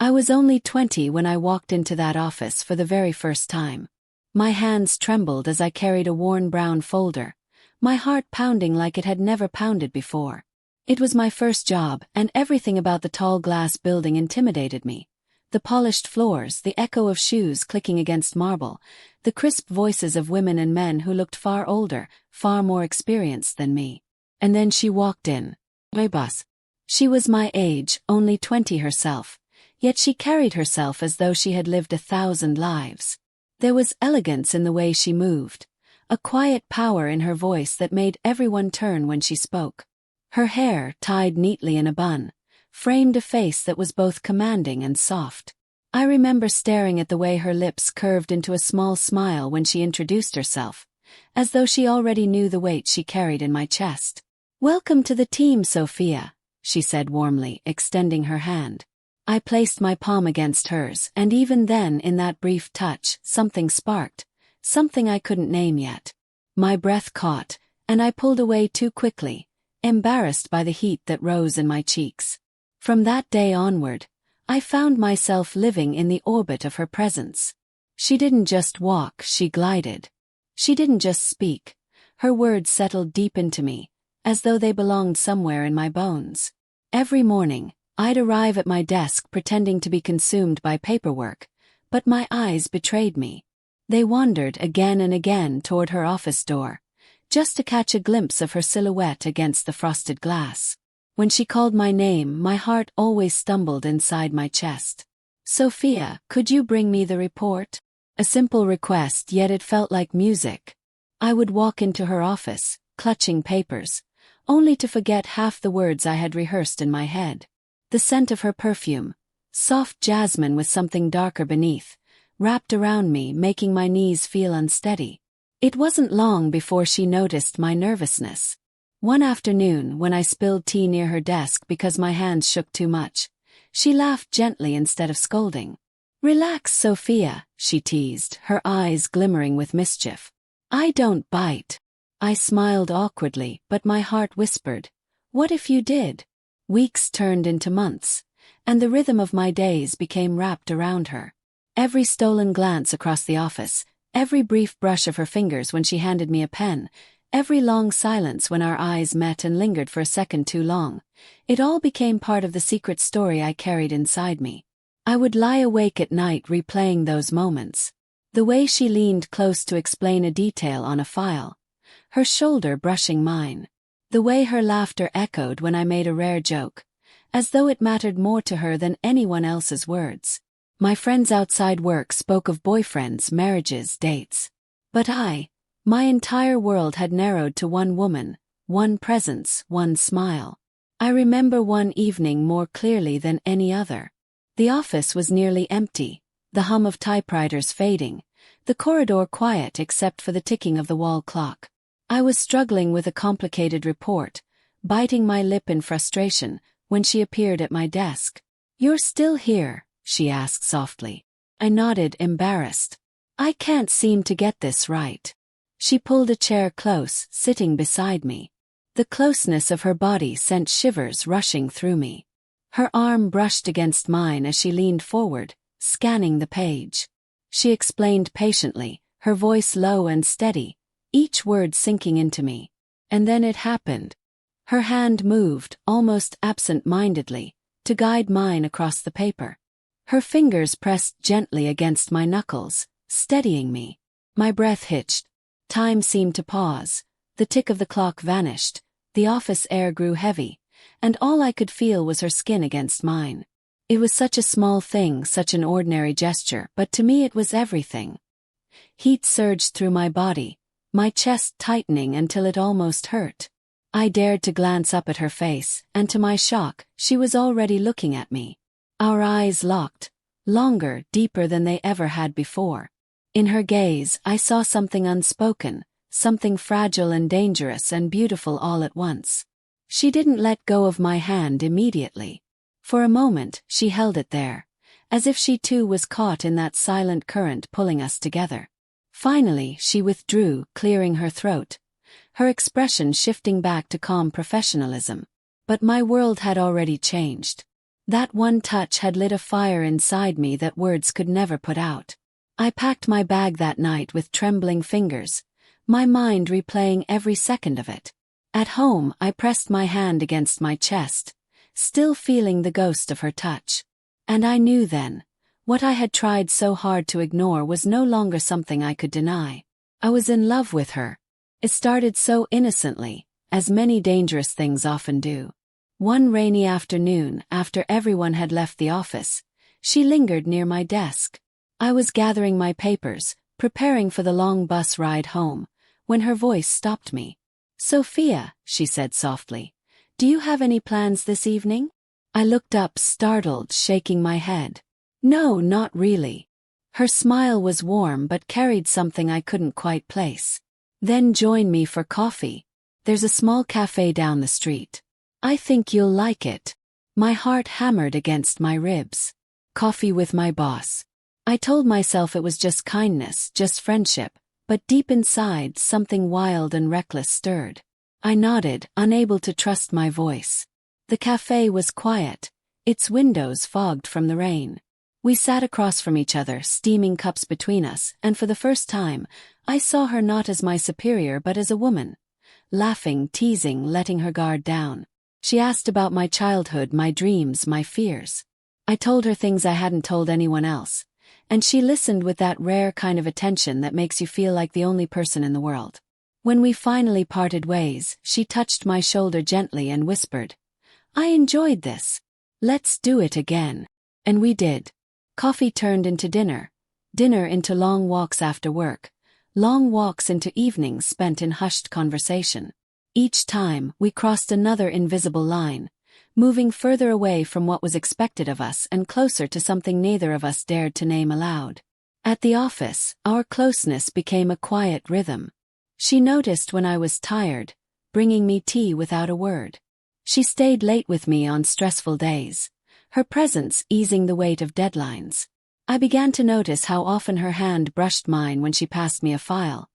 I was only 20 when I walked into that office for the very first time. My hands trembled as I carried a worn brown folder, my heart pounding like it had never pounded before. It was my first job, and everything about the tall glass building intimidated me. The polished floors, the echo of shoes clicking against marble, the crisp voices of women and men who looked far older, far more experienced than me. And then she walked in. My boss. She was my age, only 20 herself, yet she carried herself as though she had lived 1,000 lives. There was elegance in the way she moved, a quiet power in her voice that made everyone turn when she spoke. Her hair, tied neatly in a bun, framed a face that was both commanding and soft. I remember staring at the way her lips curved into a small smile when she introduced herself, as though she already knew the weight she carried in my chest. "Welcome to the team, Sophia," she said warmly, extending her hand. I placed my palm against hers, and even then, in that brief touch, something sparked, something I couldn't name yet. My breath caught, and I pulled away too quickly, embarrassed by the heat that rose in my cheeks. From that day onward, I found myself living in the orbit of her presence. She didn't just walk, she glided. She didn't just speak. Her words settled deep into me, as though they belonged somewhere in my bones. Every morning, I'd arrive at my desk pretending to be consumed by paperwork, but my eyes betrayed me. They wandered again and again toward her office door, just to catch a glimpse of her silhouette against the frosted glass. When she called my name, my heart always stumbled inside my chest. "Sophia, could you bring me the report?" A simple request, yet it felt like music. I would walk into her office, clutching papers, only to forget half the words I had rehearsed in my head. The scent of her perfume, soft jasmine with something darker beneath, wrapped around me, making my knees feel unsteady. It wasn't long before she noticed my nervousness. One afternoon, when I spilled tea near her desk because my hands shook too much, she laughed gently instead of scolding. "Relax, Sophia," she teased, her eyes glimmering with mischief. "I don't bite." I smiled awkwardly, but my heart whispered, "What if you did?" Weeks turned into months, and the rhythm of my days became wrapped around her. Every stolen glance across the office, every brief brush of her fingers when she handed me a pen, every long silence when our eyes met and lingered for a second too long, it all became part of the secret story I carried inside me. I would lie awake at night replaying those moments. The way she leaned close to explain a detail on a file, her shoulder brushing mine. The way her laughter echoed when I made a rare joke, as though it mattered more to her than anyone else's words. My friends outside work spoke of boyfriends, marriages, dates. But my entire world had narrowed to one woman, one presence, one smile. I remember one evening more clearly than any other. The office was nearly empty, the hum of typewriters fading, the corridor quiet except for the ticking of the wall clock. I was struggling with a complicated report, biting my lip in frustration, when she appeared at my desk. "You're still here?" she asked softly. I nodded, embarrassed. "I can't seem to get this right." She pulled a chair close, sitting beside me. The closeness of her body sent shivers rushing through me. Her arm brushed against mine as she leaned forward, scanning the page. She explained patiently, her voice low and steady, each word sinking into me. And then it happened. Her hand moved, almost absent-mindedly, to guide mine across the paper. Her fingers pressed gently against my knuckles, steadying me. My breath hitched. Time seemed to pause. The tick of the clock vanished. The office air grew heavy, and all I could feel was her skin against mine. It was such a small thing, such an ordinary gesture, but to me it was everything. Heat surged through my body, my chest tightening until it almost hurt. I dared to glance up at her face, and to my shock, she was already looking at me. Our eyes locked, longer, deeper than they ever had before. In her gaze, I saw something unspoken, something fragile and dangerous and beautiful all at once. She didn't let go of my hand immediately. For a moment, she held it there, as if she too was caught in that silent current pulling us together. Finally, she withdrew, clearing her throat, her expression shifting back to calm professionalism. But my world had already changed. That one touch had lit a fire inside me that words could never put out. I packed my bag that night with trembling fingers, my mind replaying every second of it. At home, I pressed my hand against my chest, still feeling the ghost of her touch. And I knew then, what I had tried so hard to ignore was no longer something I could deny. I was in love with her. It started so innocently, as many dangerous things often do. One rainy afternoon, after everyone had left the office, she lingered near my desk. I was gathering my papers, preparing for the long bus ride home, when her voice stopped me. "Sophia," she said softly, "do you have any plans this evening?" I looked up, startled, shaking my head. "No, not really." Her smile was warm but carried something I couldn't quite place. "Then join me for coffee. There's a small cafe down the street. I think you'll like it." My heart hammered against my ribs. Coffee with my boss. I told myself it was just kindness, just friendship, but deep inside something wild and reckless stirred. I nodded, unable to trust my voice. The cafe was quiet, its windows fogged from the rain. We sat across from each other, steaming cups between us, and for the first time, I saw her not as my superior but as a woman. Laughing, teasing, letting her guard down. She asked about my childhood, my dreams, my fears. I told her things I hadn't told anyone else, and she listened with that rare kind of attention that makes you feel like the only person in the world. When we finally parted ways, she touched my shoulder gently and whispered, "I enjoyed this. Let's do it again." And we did. Coffee turned into dinner, dinner into long walks after work, long walks into evenings spent in hushed conversation. Each time, we crossed another invisible line, moving further away from what was expected of us and closer to something neither of us dared to name aloud. At the office, our closeness became a quiet rhythm. She noticed when I was tired, bringing me tea without a word. She stayed late with me on stressful days, her presence easing the weight of deadlines. I began to notice how often her hand brushed mine when she passed me a file,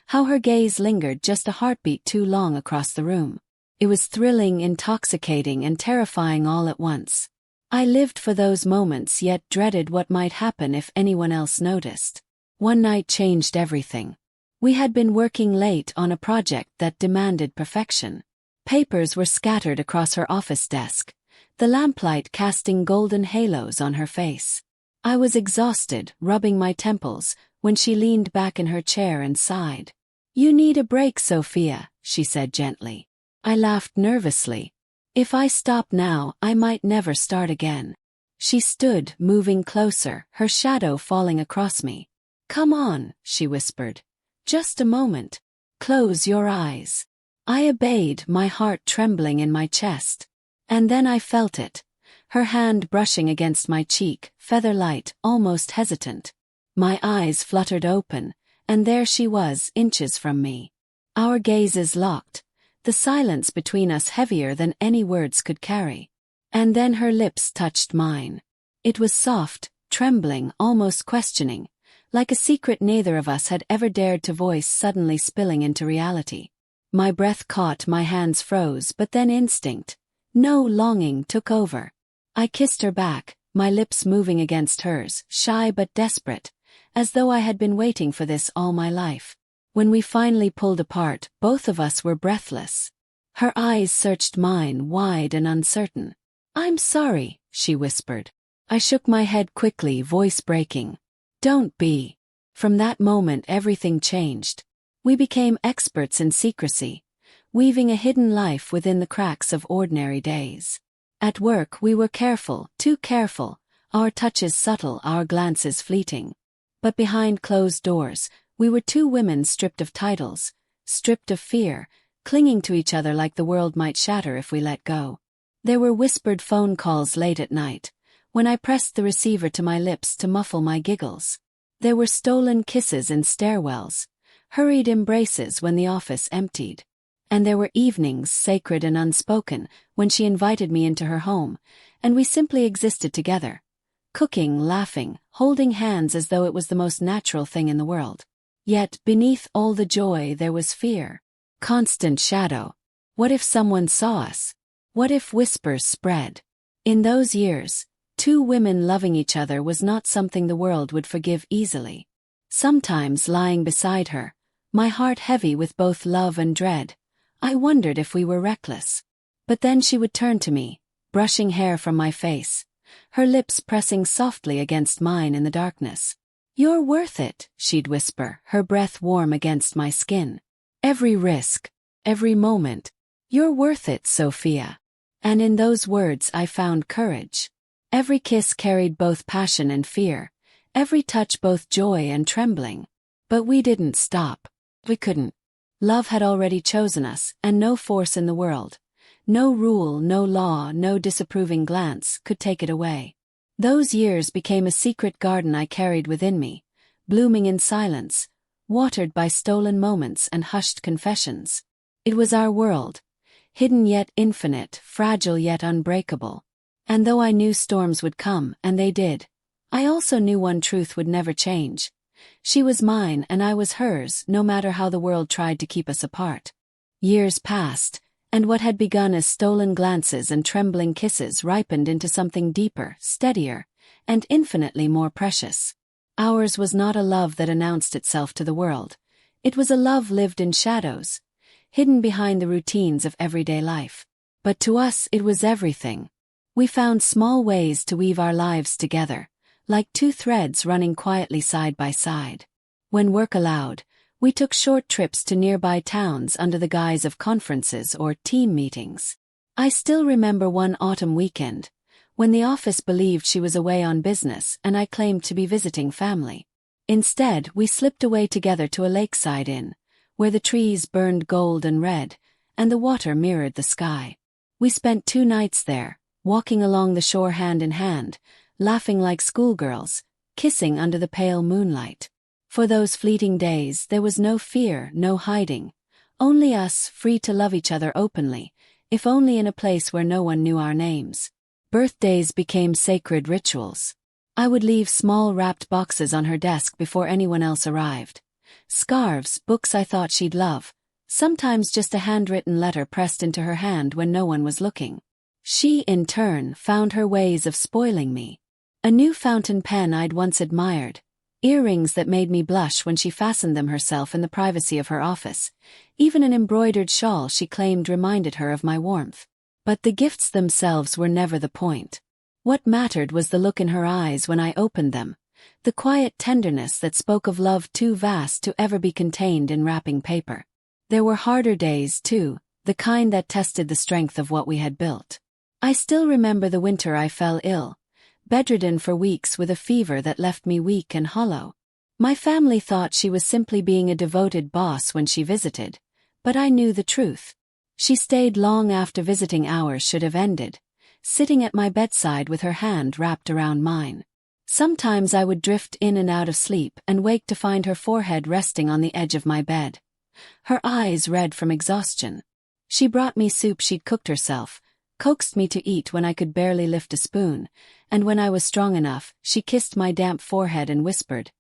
how her gaze lingered just a heartbeat too long across the room. It was thrilling, intoxicating, and terrifying all at once. I lived for those moments yet dreaded what might happen if anyone else noticed. One night changed everything. We had been working late on a project that demanded perfection. Papers were scattered across her office desk, the lamplight casting golden halos on her face. I was exhausted, rubbing my temples, when she leaned back in her chair and sighed. "You need a break, Sophia," she said gently. I laughed nervously. If I stop now, I might never start again. She stood, moving closer, her shadow falling across me. "Come on," she whispered. "Just a moment. Close your eyes." I obeyed, my heart trembling in my chest. And then I felt it. Her hand brushing against my cheek, feather-light, almost hesitant. My eyes fluttered open, and there she was, inches from me. Our gazes locked, the silence between us heavier than any words could carry. And then her lips touched mine. It was soft, trembling, almost questioning, like a secret neither of us had ever dared to voice suddenly spilling into reality. My breath caught, my hands froze, but then instinct, no longing, took over. I kissed her back, my lips moving against hers, shy but desperate, as though I had been waiting for this all my life. When we finally pulled apart, both of us were breathless. Her eyes searched mine, wide and uncertain. "I'm sorry," she whispered. I shook my head quickly, voice breaking. "Don't be." From that moment everything changed. We became experts in secrecy, weaving a hidden life within the cracks of ordinary days. At work we were careful, too careful, our touches subtle, our glances fleeting. But behind closed doors, we were two women stripped of titles, stripped of fear, clinging to each other like the world might shatter if we let go. There were whispered phone calls late at night, when I pressed the receiver to my lips to muffle my giggles. There were stolen kisses in stairwells, hurried embraces when the office emptied. And there were evenings, sacred and unspoken, when she invited me into her home, and we simply existed together, cooking, laughing, holding hands as though it was the most natural thing in the world. Yet, beneath all the joy there was fear. Constant shadow. What if someone saw us? What if whispers spread? In those years, two women loving each other was not something the world would forgive easily. Sometimes lying beside her, my heart heavy with both love and dread, I wondered if we were reckless. But then she would turn to me, brushing hair from my face, her lips pressing softly against mine in the darkness. "You're worth it," she'd whisper, her breath warm against my skin. "Every risk, every moment. You're worth it, Sophia." And in those words I found courage. Every kiss carried both passion and fear, every touch both joy and trembling. But we didn't stop. We couldn't. Love had already chosen us, and no force in the world, no rule, no law, no disapproving glance could take it away. Those years became a secret garden I carried within me, blooming in silence, watered by stolen moments and hushed confessions. It was our world, hidden yet infinite, fragile yet unbreakable. And though I knew storms would come, and they did, I also knew one truth would never change. She was mine and I was hers, no matter how the world tried to keep us apart. Years passed, and what had begun as stolen glances and trembling kisses ripened into something deeper, steadier, and infinitely more precious. Ours was not a love that announced itself to the world. It was a love lived in shadows, hidden behind the routines of everyday life. But to us it was everything. We found small ways to weave our lives together, like two threads running quietly side by side. When work allowed, we took short trips to nearby towns under the guise of conferences or team meetings. I still remember one autumn weekend, when the office believed she was away on business and I claimed to be visiting family. Instead, we slipped away together to a lakeside inn, where the trees burned gold and red, and the water mirrored the sky. We spent 2 nights there, walking along the shore hand in hand, laughing like schoolgirls, kissing under the pale moonlight. For those fleeting days there was no fear, no hiding, only us, free to love each other openly, if only in a place where no one knew our names. Birthdays became sacred rituals. I would leave small wrapped boxes on her desk before anyone else arrived. Scarves, books I thought she'd love, sometimes just a handwritten letter pressed into her hand when no one was looking. She, in turn, found her ways of spoiling me. A new fountain pen I'd once admired, earrings that made me blush when she fastened them herself in the privacy of her office, even an embroidered shawl she claimed reminded her of my warmth. But the gifts themselves were never the point. What mattered was the look in her eyes when I opened them, the quiet tenderness that spoke of love too vast to ever be contained in wrapping paper. There were harder days, too, the kind that tested the strength of what we had built. I still remember the winter I fell ill, bedridden for weeks with a fever that left me weak and hollow. My family thought she was simply being a devoted boss when she visited, but I knew the truth. She stayed long after visiting hours should have ended, sitting at my bedside with her hand wrapped around mine. Sometimes I would drift in and out of sleep and wake to find her forehead resting on the edge of my bed, her eyes red from exhaustion. She brought me soup she'd cooked herself, coaxed me to eat when I could barely lift a spoon, and when I was strong enough, she kissed my damp forehead and whispered,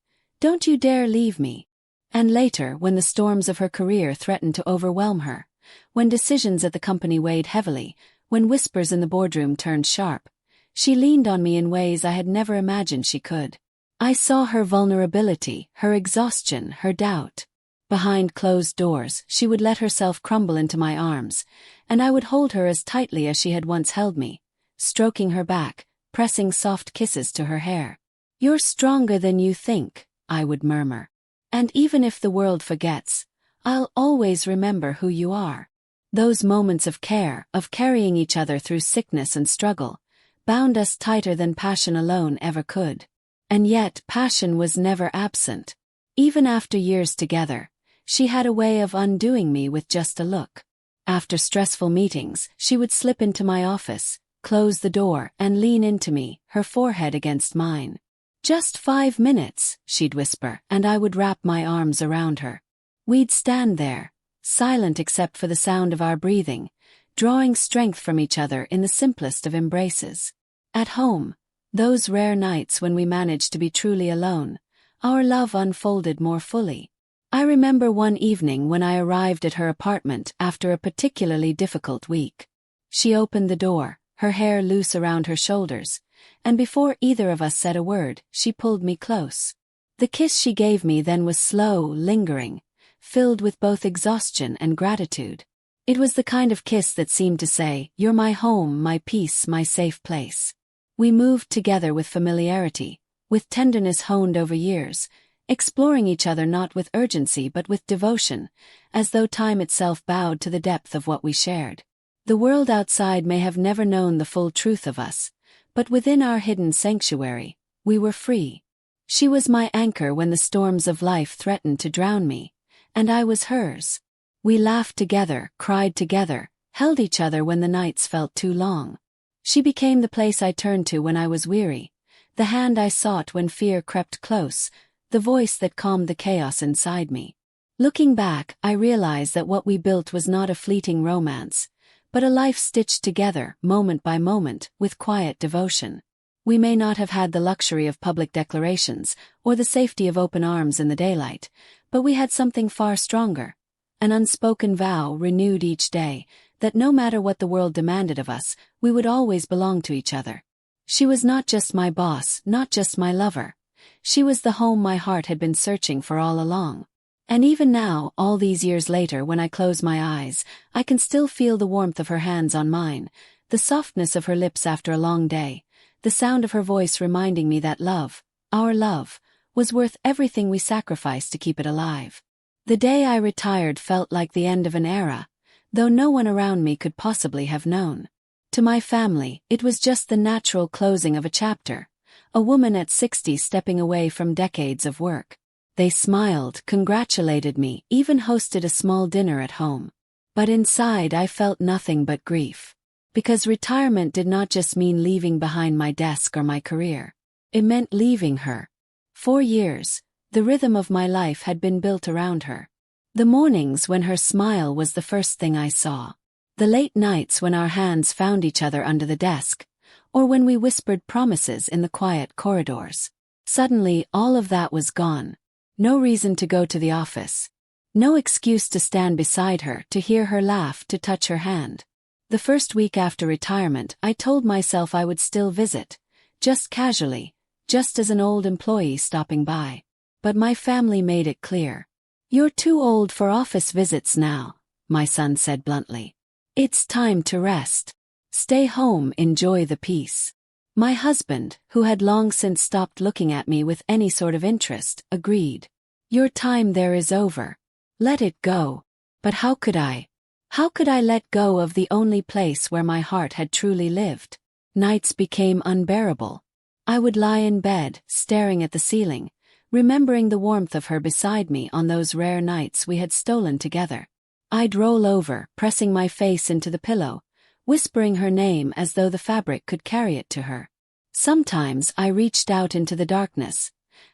"Don't you dare leave me." And later, when the storms of her career threatened to overwhelm her, when decisions at the company weighed heavily, when whispers in the boardroom turned sharp, she leaned on me in ways I had never imagined she could. I saw her vulnerability, her exhaustion, her doubt. Behind closed doors, she would let herself crumble into my arms, and I would hold her as tightly as she had once held me, stroking her back, pressing soft kisses to her hair. "You're stronger than you think," I would murmur. "And even if the world forgets, I'll always remember who you are." Those moments of care, of carrying each other through sickness and struggle, bound us tighter than passion alone ever could. And yet passion was never absent. Even after years together, she had a way of undoing me with just a look. After stressful meetings, she would slip into my office, close the door, and lean into me, her forehead against mine. "Just 5 minutes," she'd whisper, and I would wrap my arms around her. We'd stand there, silent except for the sound of our breathing, drawing strength from each other in the simplest of embraces. At home, those rare nights when we managed to be truly alone, our love unfolded more fully. I remember one evening when I arrived at her apartment after a particularly difficult week. She opened the door, her hair loose around her shoulders, and before either of us said a word, she pulled me close. The kiss she gave me then was slow, lingering, filled with both exhaustion and gratitude. It was the kind of kiss that seemed to say, "You're my home, my peace, my safe place." We moved together with familiarity, with tenderness honed over years, exploring each other not with urgency but with devotion, as though time itself bowed to the depth of what we shared. The world outside may have never known the full truth of us, but within our hidden sanctuary, we were free. She was my anchor when the storms of life threatened to drown me, and I was hers. We laughed together, cried together, held each other when the nights felt too long. She became the place I turned to when I was weary, the hand I sought when fear crept close, the voice that calmed the chaos inside me. Looking back, I realize that what we built was not a fleeting romance, but a life stitched together, moment by moment, with quiet devotion. We may not have had the luxury of public declarations, or the safety of open arms in the daylight, but we had something far stronger. An unspoken vow renewed each day, that no matter what the world demanded of us, we would always belong to each other. She was not just my boss, not just my lover. She was the home my heart had been searching for all along. And even now, all these years later, when I close my eyes, I can still feel the warmth of her hands on mine, the softness of her lips after a long day, the sound of her voice reminding me that love, our love, was worth everything we sacrificed to keep it alive. The day I retired felt like the end of an era, though no one around me could possibly have known. To my family, it was just the natural closing of a chapter, a woman at 60 stepping away from decades of work. They smiled, congratulated me, even hosted a small dinner at home. But inside I felt nothing but grief. Because retirement did not just mean leaving behind my desk or my career. It meant leaving her. 4 years, the rhythm of my life had been built around her. The mornings when her smile was the first thing I saw. The late nights when our hands found each other under the desk, or when we whispered promises in the quiet corridors. Suddenly, all of that was gone. No reason to go to the office. No excuse to stand beside her, to hear her laugh, to touch her hand. The first week after retirement, I told myself I would still visit, just casually, just as an old employee stopping by. But my family made it clear. "You're too old for office visits now," my son said bluntly. "It's time to rest. Stay home, enjoy the peace." My husband, who had long since stopped looking at me with any sort of interest, agreed. "Your time there is over. Let it go." But how could I? How could I let go of the only place where my heart had truly lived? Nights became unbearable. I would lie in bed, staring at the ceiling, remembering the warmth of her beside me on those rare nights we had stolen together. I'd roll over, pressing my face into the pillow, whispering her name as though the fabric could carry it to her. Sometimes I reached out into the darkness,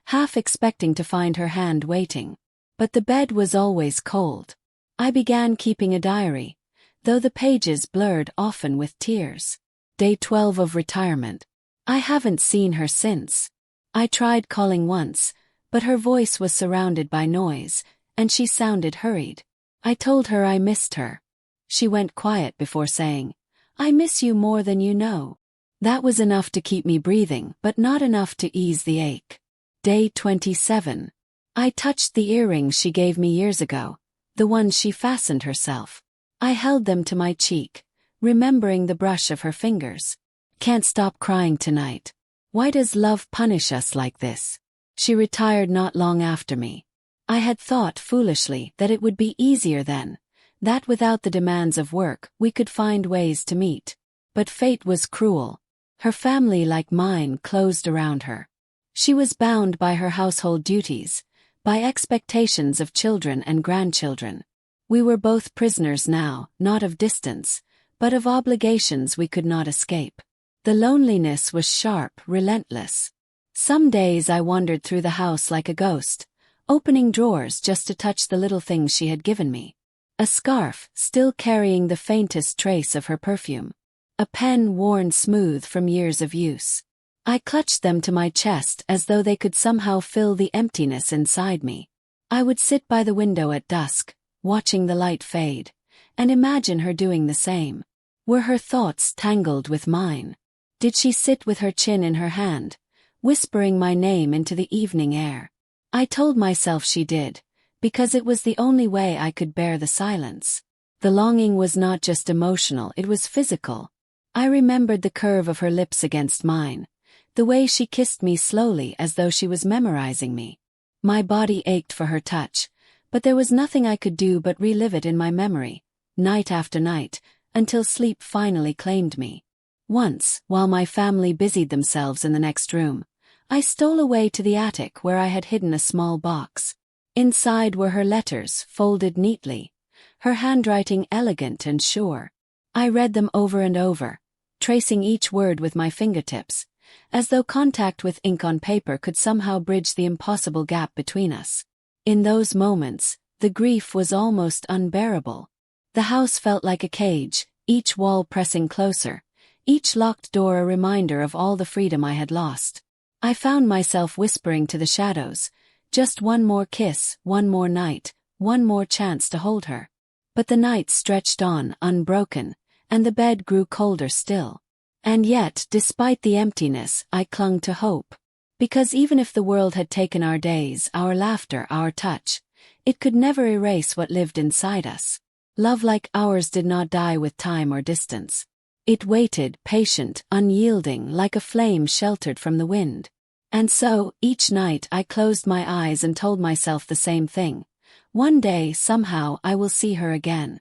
half expecting to find her hand waiting. But the bed was always cold. I began keeping a diary, though the pages blurred often with tears. Day 12 of retirement. I haven't seen her since. I tried calling once, but her voice was surrounded by noise, and she sounded hurried. I told her I missed her. She went quiet before saying, "I miss you more than you know." That was enough to keep me breathing, but not enough to ease the ache. Day 27. I touched the earrings she gave me years ago, the ones she fastened herself. I held them to my cheek, remembering the brush of her fingers. "Can't stop crying tonight. Why does love punish us like this?" She retired not long after me. I had thought, foolishly, that it would be easier then, that without the demands of work, we could find ways to meet. But fate was cruel. Her family, like mine, closed around her. She was bound by her household duties, by expectations of children and grandchildren. We were both prisoners now, not of distance, but of obligations we could not escape. The loneliness was sharp, relentless. Some days I wandered through the house like a ghost, opening drawers just to touch the little things she had given me. A scarf, still carrying the faintest trace of her perfume. A pen worn smooth from years of use. I clutched them to my chest as though they could somehow fill the emptiness inside me. I would sit by the window at dusk, watching the light fade, and imagine her doing the same. Were her thoughts tangled with mine? Did she sit with her chin in her hand, whispering my name into the evening air? I told myself she did, because it was the only way I could bear the silence. The longing was not just emotional, it was physical. I remembered the curve of her lips against mine, the way she kissed me slowly as though she was memorizing me. My body ached for her touch, but there was nothing I could do but relive it in my memory, night after night, until sleep finally claimed me. Once, while my family busied themselves in the next room, I stole away to the attic where I had hidden a small box. Inside were her letters, folded neatly, her handwriting elegant and sure. I read them over and over, tracing each word with my fingertips, as though contact with ink on paper could somehow bridge the impossible gap between us. In those moments, the grief was almost unbearable. The house felt like a cage, each wall pressing closer, each locked door a reminder of all the freedom I had lost. I found myself whispering to the shadows, just one more kiss, one more night, one more chance to hold her. But the night stretched on, unbroken, and the bed grew colder still. And yet, despite the emptiness, I clung to hope. Because even if the world had taken our days, our laughter, our touch, it could never erase what lived inside us. Love like ours did not die with time or distance. It waited, patient, unyielding, like a flame sheltered from the wind. And so, each night I closed my eyes and told myself the same thing. One day, somehow, I will see her again.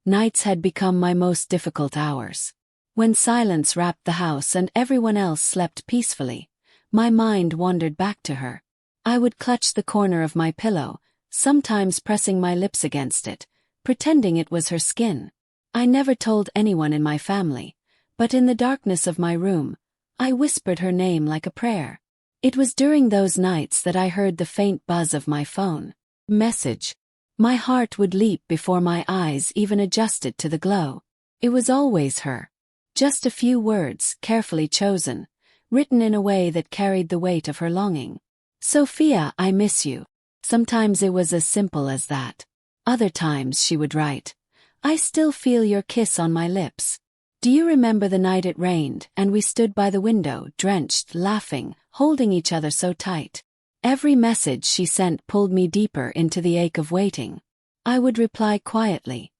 Nights had become my most difficult hours. When silence wrapped the house and everyone else slept peacefully, my mind wandered back to her. I would clutch the corner of my pillow, sometimes pressing my lips against it, pretending it was her skin. I never told anyone in my family, but in the darkness of my room, I whispered her name like a prayer. It was during those nights that I heard the faint buzz of my phone message. My heart would leap before my eyes even adjusted to the glow. It was always her. Just a few words, carefully chosen, written in a way that carried the weight of her longing. "Sophia, I miss you." Sometimes it was as simple as that. Other times she would write, "I still feel your kiss on my lips. Do you remember the night it rained and we stood by the window, drenched, laughing, holding each other so tight?" Every message she sent pulled me deeper into the ache of waiting. I would reply quietly,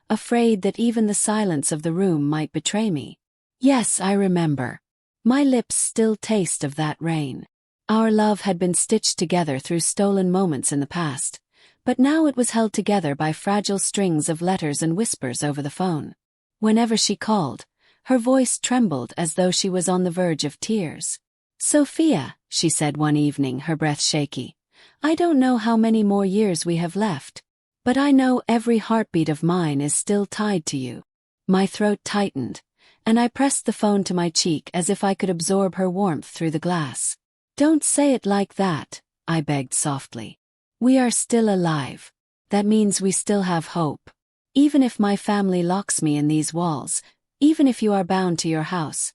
afraid that even the silence of the room might betray me. "Yes, I remember." My lips still taste of that rain. Our love had been stitched together through stolen moments in the past, but now it was held together by fragile strings of letters and whispers over the phone. Whenever she called, her voice trembled as though she was on the verge of tears. "Sophia," she said one evening, her breath shaky, "I don't know how many more years we have left, but I know every heartbeat of mine is still tied to you." My throat tightened, and I pressed the phone to my cheek as if I could absorb her warmth through the glass. "Don't say it like that," I begged softly. "We are still alive. That means we still have hope. Even if my family locks me in these walls, even if you are bound to your house,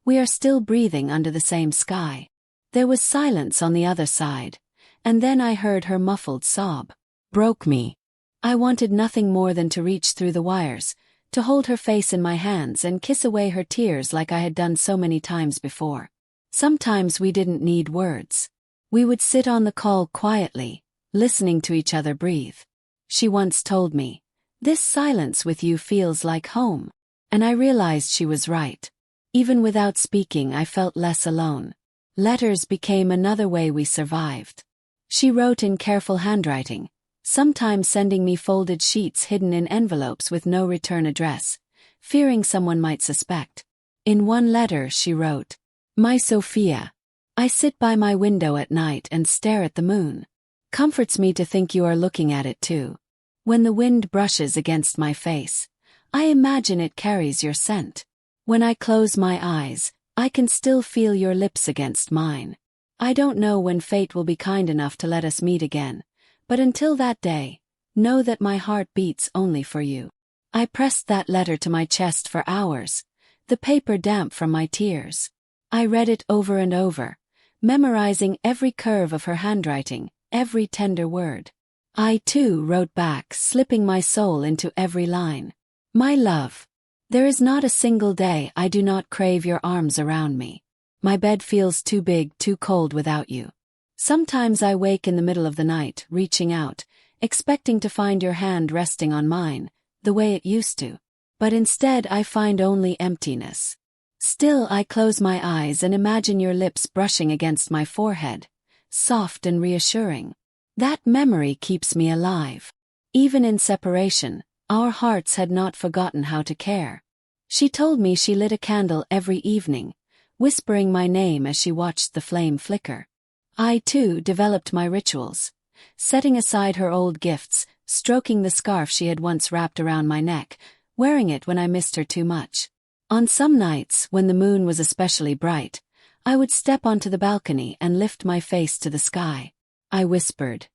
we are still breathing under the same sky." There was silence on the other side, and then I heard her muffled sob. Broke me. I wanted nothing more than to reach through the wires, to hold her face in my hands and kiss away her tears like I had done so many times before. Sometimes we didn't need words. We would sit on the call quietly, listening to each other breathe. She once told me, "This silence with you feels like home." And I realized she was right. Even without speaking, I felt less alone. Letters became another way we survived. She wrote in careful handwriting, sometimes sending me folded sheets hidden in envelopes with no return address, fearing someone might suspect. In one letter she wrote, "My Sophia, I sit by my window at night and stare at the moon. Comforts me to think you are looking at it too. When the wind brushes against my face, I imagine it carries your scent. When I close my eyes, I can still feel your lips against mine. I don't know when fate will be kind enough to let us meet again, but until that day, know that my heart beats only for you." I pressed that letter to my chest for hours, the paper damp from my tears. I read it over and over, memorizing every curve of her handwriting, every tender word. I too wrote back, slipping my soul into every line. "My love, There is not a single day I do not crave your arms around me. My bed feels too big, too cold without you. Sometimes I wake in the middle of the night, reaching out, expecting to find your hand resting on mine, the way it used to. But instead I find only emptiness. Still I close my eyes and imagine your lips brushing against my forehead, soft and reassuring. That memory keeps me alive. Even in separation, our hearts had not forgotten how to care. She told me she lit a candle every evening, whispering my name as she watched the flame flicker. I too developed my rituals, setting aside her old gifts, stroking the scarf she had once wrapped around my neck, wearing it when I missed her too much. On some nights, when the moon was especially bright, I would step onto the balcony and lift my face to the sky. I whispered,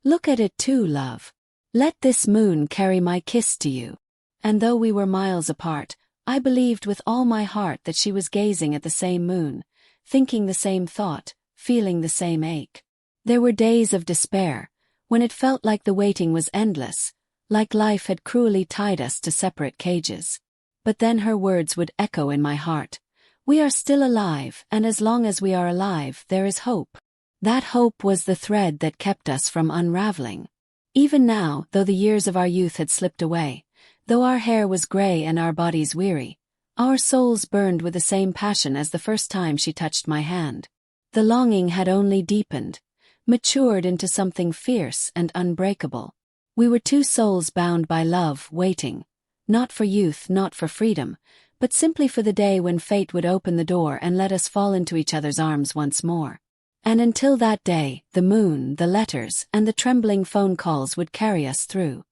"Look at it too, love. Let this moon carry my kiss to you." And though we were miles apart, I believed with all my heart that she was gazing at the same moon, thinking the same thought, feeling the same ache. There were days of despair, when it felt like the waiting was endless, like life had cruelly tied us to separate cages. But then her words would echo in my heart. We are still alive, and as long as we are alive, there is hope. That hope was the thread that kept us from unraveling. Even now, though the years of our youth had slipped away, though our hair was gray and our bodies weary, our souls burned with the same passion as the first time she touched my hand. The longing had only deepened, matured into something fierce and unbreakable. We were two souls bound by love, waiting. Not for youth, not for freedom, but simply for the day when fate would open the door and let us fall into each other's arms once more. And until that day, the moon, the letters, and the trembling phone calls would carry us through.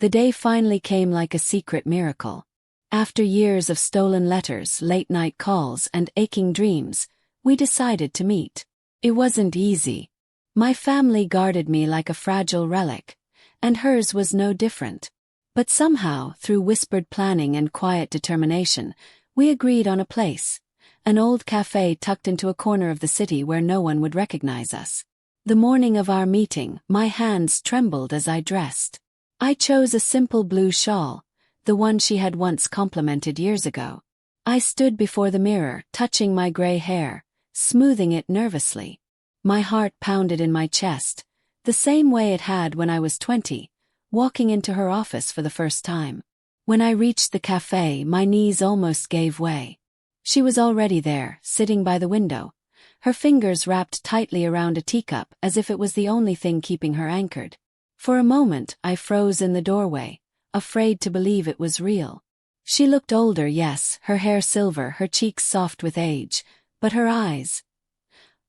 The day finally came like a secret miracle. After years of stolen letters, late-night calls, and aching dreams, we decided to meet. It wasn't easy. My family guarded me like a fragile relic, and hers was no different. But somehow, through whispered planning and quiet determination, we agreed on a place, an old cafe tucked into a corner of the city where no one would recognize us. The morning of our meeting, my hands trembled as I dressed. I chose a simple blue shawl, the one she had once complimented years ago. I stood before the mirror, touching my gray hair, smoothing it nervously. My heart pounded in my chest, the same way it had when I was 20. Walking into her office for the first time. When I reached the cafe, my knees almost gave way. She was already there, sitting by the window, her fingers wrapped tightly around a teacup as if it was the only thing keeping her anchored. For a moment, I froze in the doorway, afraid to believe it was real. She looked older, yes, her hair silver, her cheeks soft with age, but her eyes.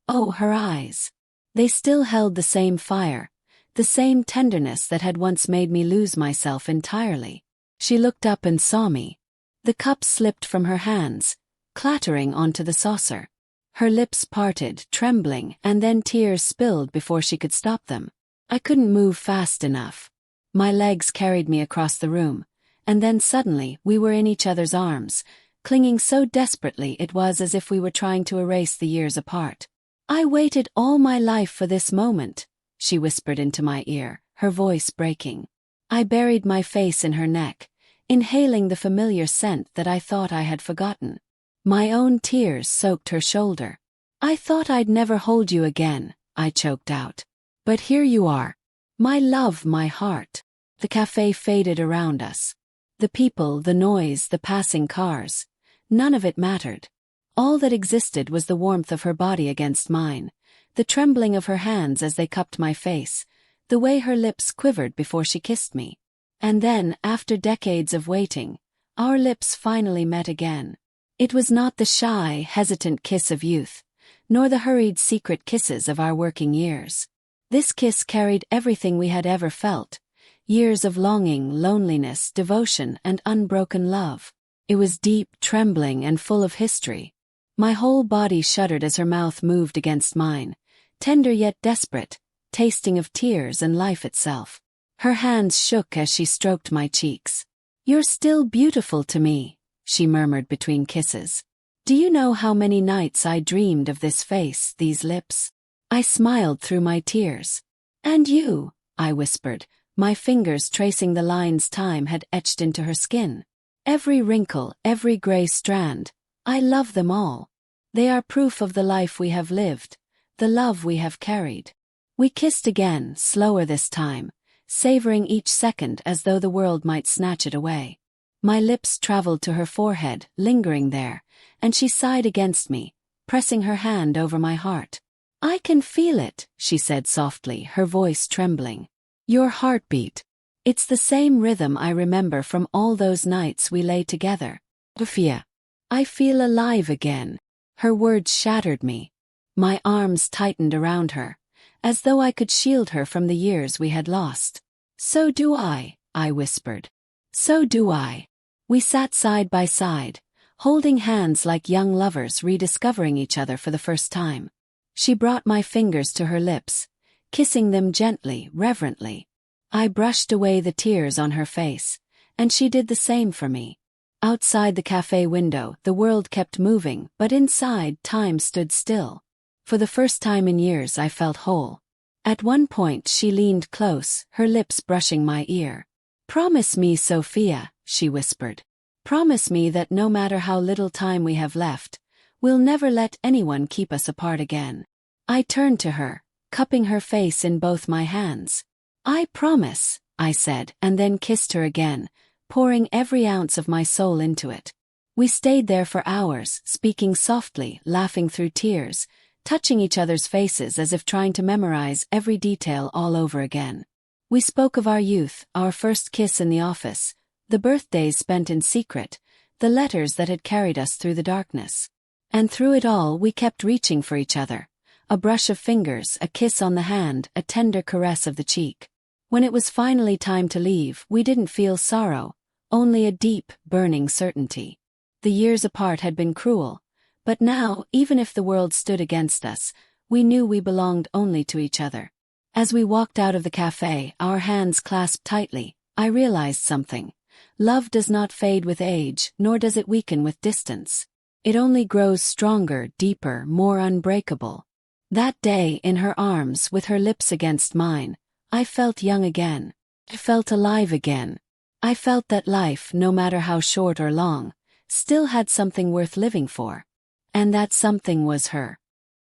Oh, her eyes. They still held the same fire. The same tenderness that had once made me lose myself entirely. She looked up and saw me. The cup slipped from her hands, clattering onto the saucer. Her lips parted, trembling, and then tears spilled before she could stop them. I couldn't move fast enough. My legs carried me across the room, and then suddenly we were in each other's arms, clinging so desperately it was as if we were trying to erase the years apart. I waited all my life for this moment, she whispered into my ear, her voice breaking. I buried my face in her neck, inhaling the familiar scent that I thought I had forgotten. My own tears soaked her shoulder. "I thought I'd never hold you again," I choked out. "But here you are. My love, my heart." The cafe faded around us. The people, the noise, the passing cars. None of it mattered. All that existed was the warmth of her body against mine, the trembling of her hands as they cupped my face, the way her lips quivered before she kissed me. And then, after decades of waiting, our lips finally met again. It was not the shy, hesitant kiss of youth, nor the hurried secret kisses of our working years. This kiss carried everything we had ever felt, years of longing, loneliness, devotion, and unbroken love. It was deep, trembling, and full of history. My whole body shuddered as her mouth moved against mine, tender yet desperate, tasting of tears and life itself. Her hands shook as she stroked my cheeks. "You're still beautiful to me," she murmured between kisses. "Do you know how many nights I dreamed of this face, these lips?" I smiled through my tears. "And you," I whispered, my fingers tracing the lines time had etched into her skin. Every wrinkle, every gray strand, I love them all. They are proof of the life we have lived, the love we have carried. We kissed again, slower this time, savoring each second as though the world might snatch it away. My lips traveled to her forehead, lingering there, and she sighed against me, pressing her hand over my heart. "I can feel it," she said softly, her voice trembling. "Your heartbeat. It's the same rhythm I remember from all those nights we lay together. Sophia. I feel alive again." Her words shattered me. My arms tightened around her, as though I could shield her from the years we had lost. "So do I whispered. "So do I." We sat side by side, holding hands like young lovers rediscovering each other for the first time. She brought my fingers to her lips, kissing them gently, reverently. I brushed away the tears on her face, and she did the same for me. Outside the cafe window, the world kept moving, but inside, time stood still. For the first time in years, I felt whole. At one point, she leaned close, her lips brushing my ear. "Promise me, Sophia," she whispered. "Promise me that no matter how little time we have left, we'll never let anyone keep us apart again." I turned to her, cupping her face in both my hands. "I promise," I said, and then kissed her again, pouring every ounce of my soul into it. We stayed there for hours, speaking softly, laughing through tears, touching each other's faces as if trying to memorize every detail all over again. We spoke of our youth, our first kiss in the office, the birthdays spent in secret, the letters that had carried us through the darkness. And through it all we kept reaching for each other. A brush of fingers, a kiss on the hand, a tender caress of the cheek. When it was finally time to leave, we didn't feel sorrow, only a deep, burning certainty. The years apart had been cruel, but now, even if the world stood against us, we knew we belonged only to each other. As we walked out of the cafe, our hands clasped tightly, I realized something. Love does not fade with age, nor does it weaken with distance. It only grows stronger, deeper, more unbreakable. That day, in her arms, with her lips against mine, I felt young again. I felt alive again. I felt that life, no matter how short or long, still had something worth living for. And that something was her.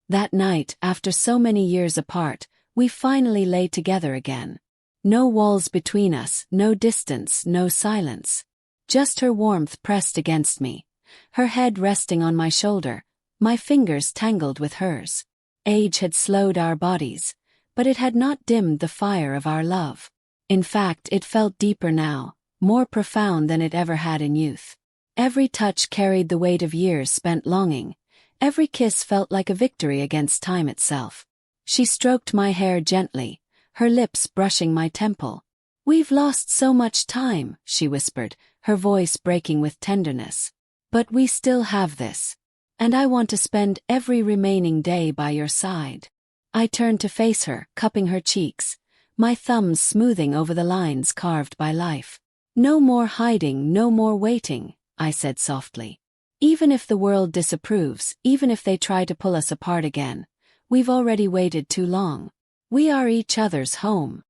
That night, after so many years apart, we finally lay together again. No walls between us, no distance, no silence. Just her warmth pressed against me, her head resting on my shoulder, my fingers tangled with hers. Age had slowed our bodies, but it had not dimmed the fire of our love. In fact, it felt deeper now, more profound than it ever had in youth. Every touch carried the weight of years spent longing. Every kiss felt like a victory against time itself. She stroked my hair gently, her lips brushing my temple. "We've lost so much time," she whispered, her voice breaking with tenderness. "But we still have this. And I want to spend every remaining day by your side." I turned to face her, cupping her cheeks, my thumbs smoothing over the lines carved by life. "No more hiding, no more waiting," I said softly. "Even if the world disapproves, even if they try to pull us apart again, we've already waited too long. We are each other's home."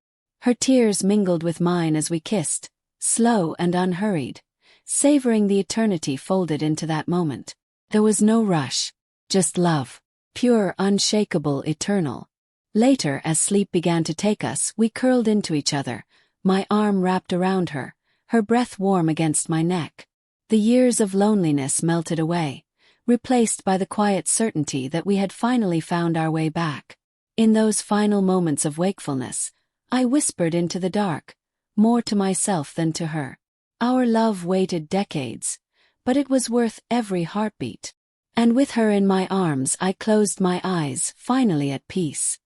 Her tears mingled with mine as we kissed, slow and unhurried, savoring the eternity folded into that moment. There was no rush, just love, pure, unshakable, eternal. Later, as sleep began to take us, we curled into each other, my arm wrapped around her, her breath warm against my neck. The years of loneliness melted away, replaced by the quiet certainty that we had finally found our way back. In those final moments of wakefulness, I whispered into the dark, more to myself than to her. Our love waited decades, but it was worth every heartbeat. And with her in my arms, I closed my eyes, finally at peace.